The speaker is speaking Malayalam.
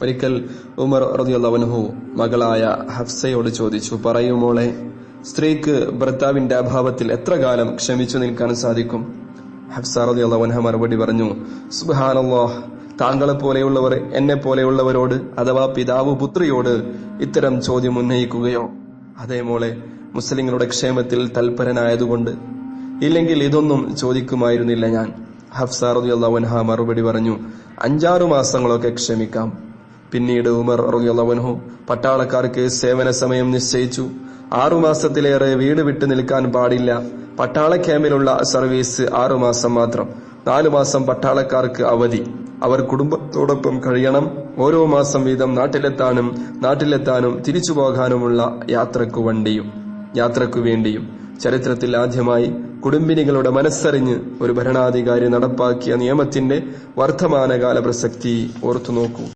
ഒരിക്കൽ ഉമർ റളിയല്ലാഹു അൻഹു മകളായ ഹഫ്സയോട് ചോദിച്ചു, പറയൂ മോളെ, സ്ത്രീക്ക് ഭർത്താവിന്റെ അഭാവത്തിൽ എത്ര കാലം ക്ഷമിച്ചു നിൽക്കാൻ സാധിക്കും? ഹഫ്സ റളിയല്ലാഹു അൻഹ മറുപടി പറഞ്ഞു, സുബ്ഹാനല്ലാഹ്, താങ്കളെ പോലെയുള്ളവർ എന്നെ പോലെയുള്ളവരോട് അഥവാ പിതാവ് പുത്രിയോട് ഇത്തരം ചോദ്യം ഉന്നയിക്കുകയോ? അതേ മോളെ, മുസ്ലിങ്ങളുടെ ക്ഷേമത്തിൽ തൽപരനായതുകൊണ്ട്, ഇല്ലെങ്കിൽ ഇതൊന്നും ചോദിക്കുമായിരുന്നില്ല ഞാൻ. ഹഫ്സ റളിയല്ലാഹു അൻഹ മറുപടി പറഞ്ഞു, 5-6 മാസങ്ങളൊക്കെ ക്ഷമിക്കാം. പിന്നീട് ഉമർ റളിയല്ലാഹു അൻഹു പട്ടാളക്കാർക്ക് സേവന സമയം നിശ്ചയിച്ചു. 6 മാസത്തിലേറെ വീട് വിട്ടു നിൽക്കാൻ പാടില്ല. പട്ടാള ക്യാമ്പിലുള്ള സർവീസ് 6 മാസം മാത്രം. 4 മാസം പട്ടാളക്കാർക്ക് അവധി. അവർ കുടുംബത്തോടൊപ്പം കഴിയണം. ഓരോ മാസം വീതം നാട്ടിലെത്താനും തിരിച്ചു പോകാനുമുള്ള യാത്രക്കു വേണ്ടിയും. ചരിത്രത്തിൽ ആദ്യമായി കുടുംബിനികളുടെ മനസ്സറിഞ്ഞ് ഒരു ഭരണാധികാരി നടപ്പാക്കിയ നിയമത്തിന്റെ വർത്തമാനകാല പ്രസക്തി ഓർത്തുനോക്കൂ.